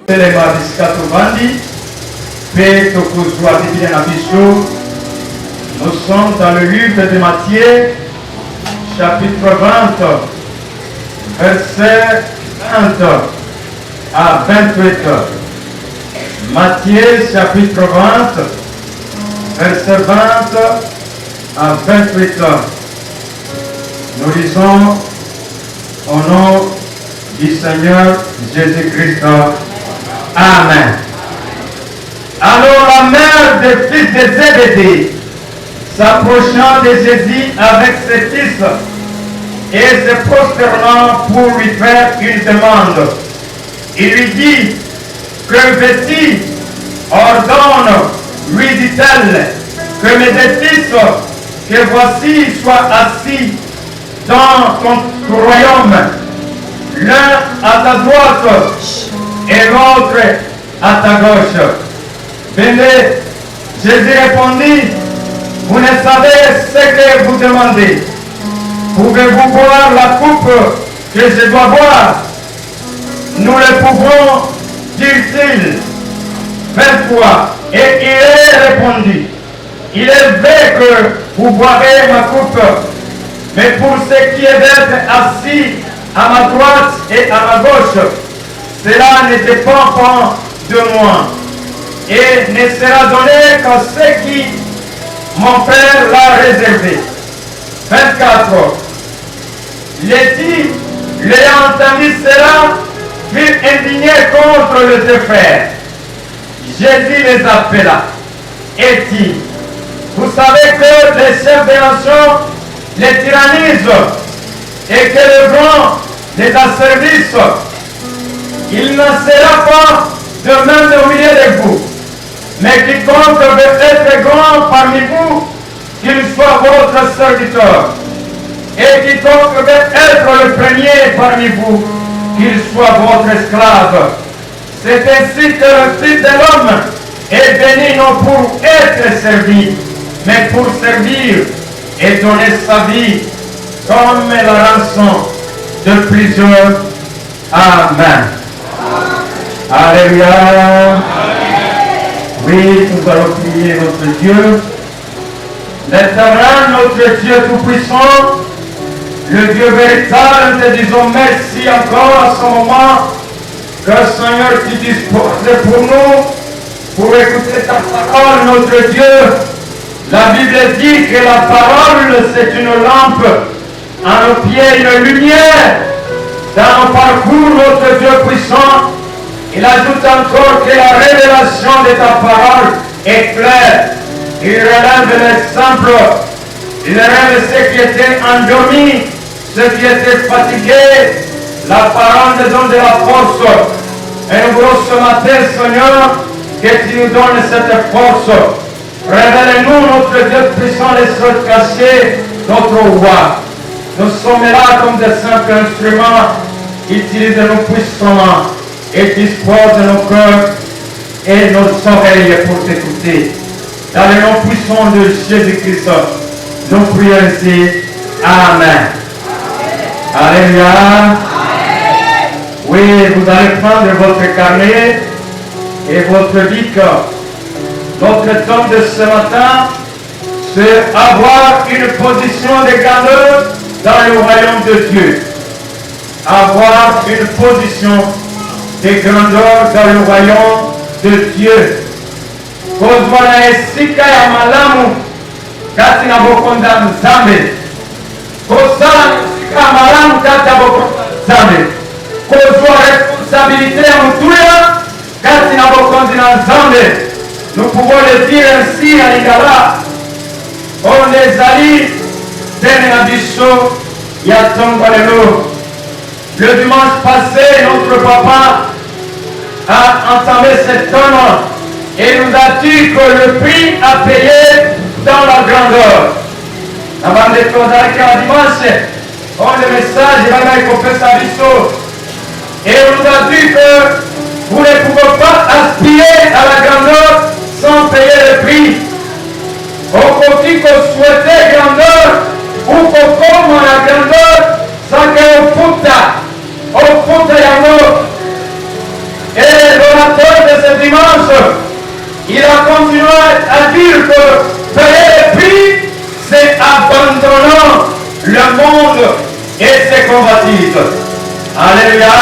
Telema Biscato Bandi, Pe Tokuzwa Bibina Bichou. Nous sommes dans le livre de Matthieu, chapitre 20, verset 20 à 28. Matthieu, chapitre 20, verset 20 à 28. Nous lisons au nom du Seigneur Jésus-Christ. Amen. Alors la mère des fils de Zébédée, s'approchant de Jésus avec ses fils et se prosternant pour lui faire une demande, il lui dit, que veux-tu? Ordonne, lui dit-elle, que mes deux fils, que voici, soient assis dans ton royaume, l'un à ta droite et l'autre à ta gauche. Venez, Jésus répondit, vous ne savez ce que vous demandez. Pouvez-vous boire la coupe que je dois boire? Nous le pouvons, dit-il. 23. Et il répondit, il est vrai que vous boirez ma coupe, mais pour ce qui est d'être assis à ma droite et à ma gauche, cela ne dépend pas de moi, et ne sera donné qu'à ceux qui mon Père l'a réservé. 24. Lévi, l'ayant entendu cela, fut indigné contre les deux frères. Jésus les appela et dit, vous savez que les chefs des nations les tyrannisent et que les grands les asservissent. Il ne sera pas de même au milieu de vous. Mais quiconque veut être grand parmi vous, qu'il soit votre serviteur. Et quiconque veut être le premier parmi vous, qu'il soit votre esclave. C'est ainsi que le Fils de l'homme est venu non pour être servi, mais pour servir et donner sa vie comme la rançon de plusieurs. Amen. Alléluia. Oui, nous allons prier notre Dieu. L'éternel, notre Dieu tout-puissant, le Dieu véritable, nous te disons merci encore à ce moment que Seigneur tu disposes pour nous, pour écouter ta parole, notre Dieu. La Bible dit que la parole c'est une lampe à nos pieds, une lumière dans nos parcours, notre Dieu puissant. Il ajoute encore que la révélation de ta parole est claire. Il relève les simples, il relève ceux qui étaient endormis, ceux qui étaient fatigués. La parole nous donne de la force. Et nous voulons ce matin, Seigneur, que tu nous donnes cette force. Révèle-nous, notre Dieu puissant, les choses cachées, notre roi. Nous sommes là comme des simples instruments. Utilise-nous puissamment et dispose nos cœurs et nos oreilles pour t'écouter. Dans le nom puissant de Jésus-Christ, nous prions ainsi. Amen. Alléluia. Oui, vous allez prendre votre carnet et votre bic. Notre thème de ce matin, c'est avoir une position de grandeur dans le royaume de Dieu. Avoir une position de grandeur dans le royaume de Dieu. Kozwa na esika ya malamu kati na bokonda nzambe. Kozala na esika ya malamu kati ya bokonda nzambe. Kozwa responsabilité ya mutuya kati na bokonda nzambe. Nous pouvons le dire ainsi à Lingala. On les allie pene na biso ya tongolelo. Le dimanche passé, notre papa a entamé cette tonne et nous a dit que le prix à payer dans la grandeur. Avant de causer dimanche, on le message, il va y sa biso. Et on nous a dit que vous ne pouvez pas aspirer à la grandeur sans payer le prix. On peut souhaiter grandeur ou qu'on comme la grandeur sans que on puta yango. Et dans la pasteur de ce dimanche, il a continué à dire que payer le prix, c'est abandonnant le monde et ses convoitises. Alléluia.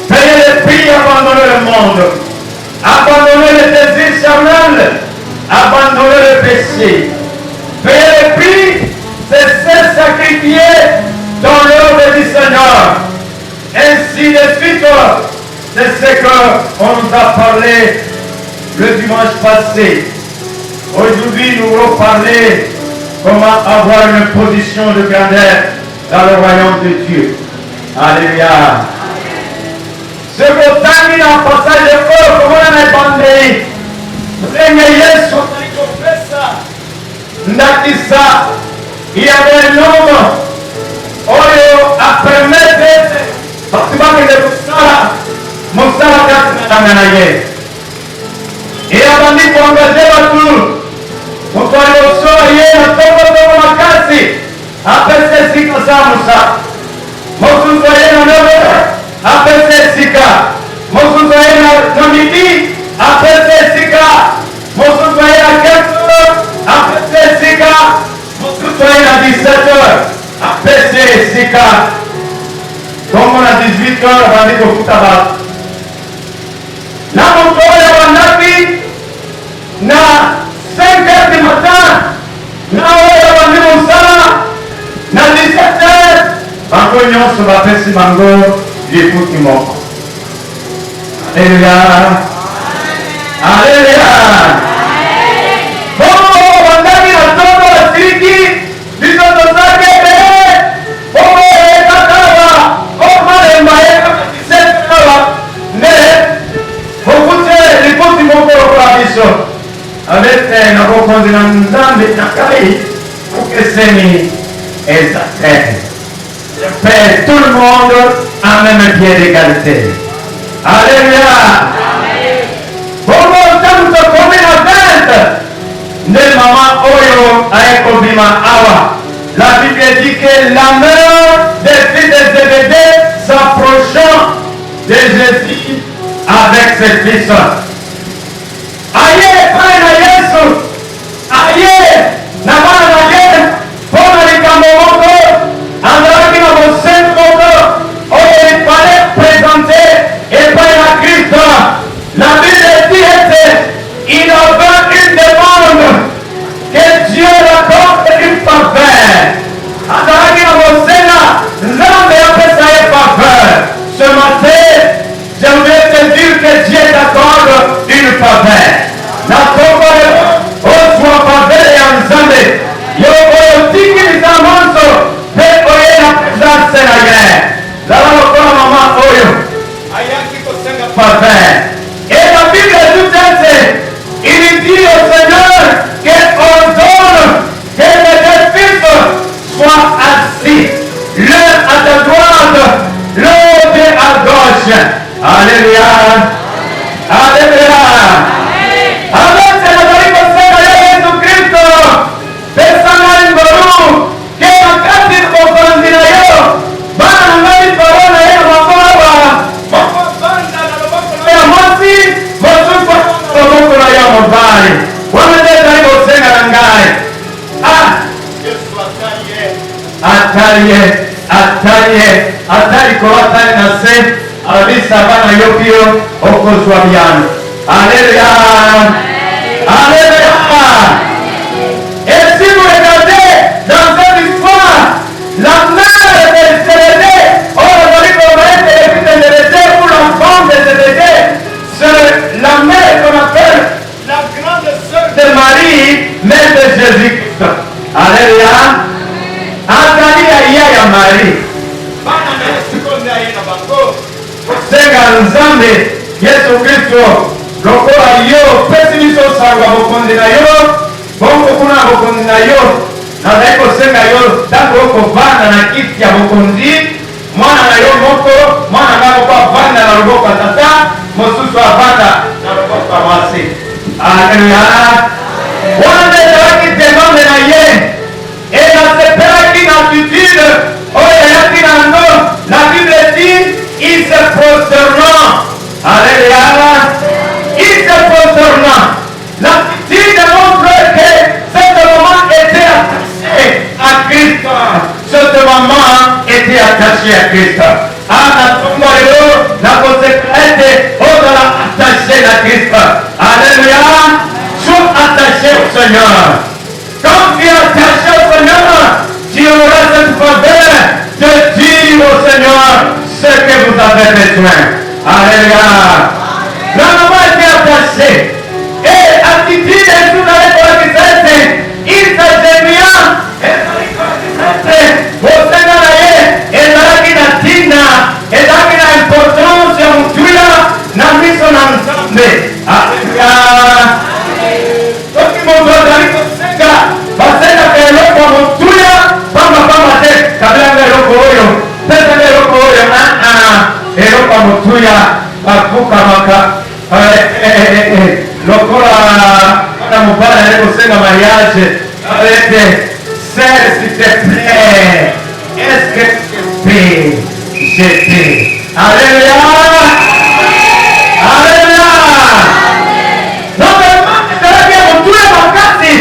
Payer le prix, abandonner le monde. Abandonner le désir charnel. Abandonner le péché. Payer le prix, c'est se sacrifier dans l'œuvre du Seigneur. Ainsi de suite, c'est ce qu'on nous a parlé le dimanche passé. Aujourd'hui, nous voulons parler comment avoir une position de grandeur dans le royaume de Dieu. Alléluia. Ce que termine en passage de feu, comment on est bandé. Il y avait un homme Oyo a permettre bakubake de musala katananaye et abandi kuangalia watu mutwaliosoa ye na tokotoko makasi apese sika za musa mosunzo ye na nebe apese sika mosunzo ye na midi apese sika mosunzo ye na keto apese sika mosunzo ye na 17h apese sika comme on a 18h avant de kutaba na mtoya wangapi na 5h du matin na wale wandimu sana na 17h bango nyonso bapesi bango lifuti moko. Alléluia. Alléluia. Bongo wangapi na tondo wasiriki lizoto zake avete na bokonzi na nzambe na kali ukeseni exacte. Pour tout le monde en même pied d'égalité. Alléluia. Bongo tanto come na vente nel mama oyo aekobima awa. La Bible dit que la mère des fils de Zébédée s'approchant de Jésus avec ses fils. Aye pale na Yesu, aye na bana na Yesu, pona likambo moko, andalaki na bosengo moko, oyo il fallait présenter et pas la Christ. La Bible dit il avait une demande que Dieu l'accorde une faveur. Andalaki na bosenga, Nzambe apesa ye faveur. Ce matin, j'aimerais te dire que Dieu t'accorde une faveur. Na kombo oswa faveur ya Nzambe. Yo oyo tikiliza mwanzo pe oye na presence na ye. Zala lokola mama oyo ayaki kosenga faveur. Et la Bible tout entière, il dit au Seigneur qu'on donne que les deux fils soient assis, l'un à ta droite, l'autre à gauche. Alléluia. Alléluia. Amen. C'est la vie de Jésus Christ. Personne n'a une que la carte de comprendre yo. Bana ngai parole ya mababa. Ya masi, mosu kwa mungu na ya mabali. Wamedeta hiyo senga ngai. Yesu atali kwa atali na se abisa bana yopio okozwa byano. Alléluia. Alléluia. Et si vous regardez dans cette histoire, la mère de Zébédée, ou l'enfant de Zébédée, c'est la mère qu'on appelle la grande sœur de Marie, mère de Jésus-Christ. Alléluia. Angalia ya Marie. Bana na sikonde ayina bango. Senga Nzambe Yesu Kristo. Lokola yo pesi biso sangwa bokonzi na yo bongo kuna bokonzi na yo nazali kosenga yo ntango okovanda na kiti ya bokonzi mwana na yo moko mwana nga moko avanda na loboko ya tata mosusu avanda na loboko ya mwasi. Aleluya. Wana nde ezalaki demande na ye enasepelaki na attitude oyo eyaki nango. La Bible dit il se prosternant Alléluia. Il se contourna. La petite démontre que cette maman était attachée à Christ. Cette maman était attachée à Christ. La consécrète attachée à Christ. Alléluia. Sois attaché au Seigneur. Quand tu es attaché au Seigneur, tu auras cette faveur de dire au Seigneur ce que vous avez besoin. Alléluia. La maman était attachée. Et attitude est tout à l'heure il s'agit au Seigneur et la Tina et la importance de Tuila n'a mis son ensemble. Alléluia. Donc, mon doigt basenda ke eloko motuya pamba te kabla eloko oyo pesa eloko oyo eloko motuya bakukamaka lokola na mobala alikosenga mariage avec sœur s'il te plaît est-ce que tu peux jeter alléluia alléluia donc ezalaki ya motuya makasi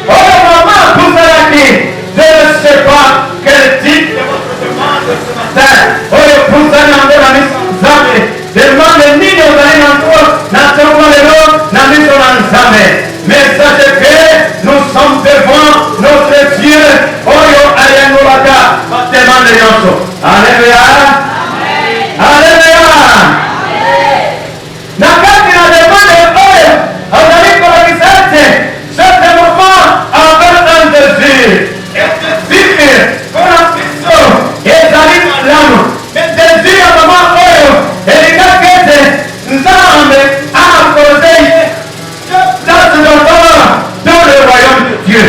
oyo mama pousalaki je ne sais pas quel type de votre demande ce matin oyo pusani yango na miso nzambe demande nini ozali nango na ntongo lelo na miso na nzambe mais sachez que nous sommes devant notre Dieu oyo ayangolaka bademande nyonso alléluia alléluia na kati na demande oyo ozali kolakisa ete ce moment avec un désir et désir mpona biso ezali malamu mais désir ya mama oyo elingaki ete nzambe akose ye place d'honneur dans le royaume de Dieu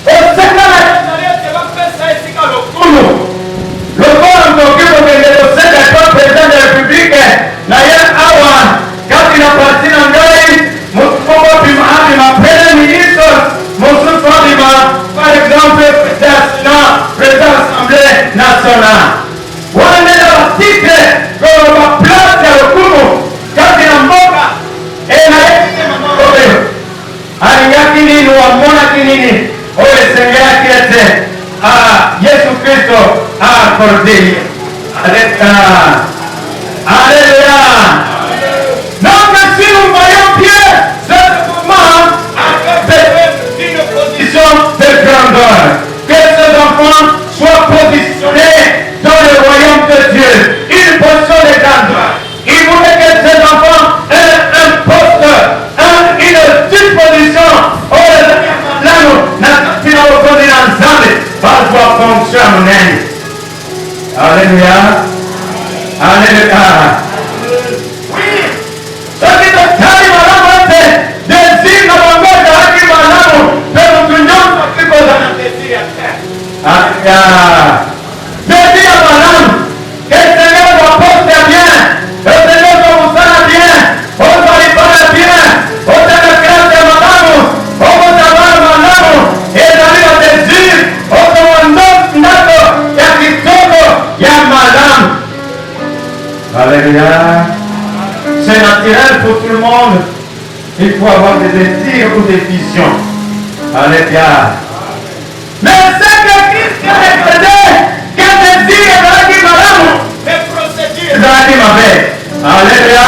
osengana ezali ete bapesa esika lokumu lokola mokoki kokende kosenga epa président de république na ye awa kati na parti na ngai motu moko abima premier ministre mosusu abima par exemple président sénat président assemblée nationale wana nde na batitre oyo baplace ya lokumu kati na mboka enayebite mama oyo alingaki nini wamonaki nini oyo esengelaki ete yesu kristo aakorde alléluia donc si nous voyons bien cette maman avait une position de grandeur que ces enfants soient positionnés dans le royaume de Dieu une position de grandeur il voulait que ces enfants aient un poste une disposition par fonction alléluia alléluia oui soki totali malamu ete désir na bango ezalaki malamu mpe motu nyonso akoki kozala na désir ya te alléluia désir ya malamu esengeli baposte ya bien esengeli komosala bien ozwa libala bien ozala klase ya malamu okozala malamu ezali na désir okowa ndako ya kitoko ya malamu alléluia. C'est naturel pour tout le monde. Il faut avoir des désirs ou des visions. Alléluia. Mais c'est que Christ a révélé que désir est dans la malamu. Les procédures dans la mauvais. Alléluia.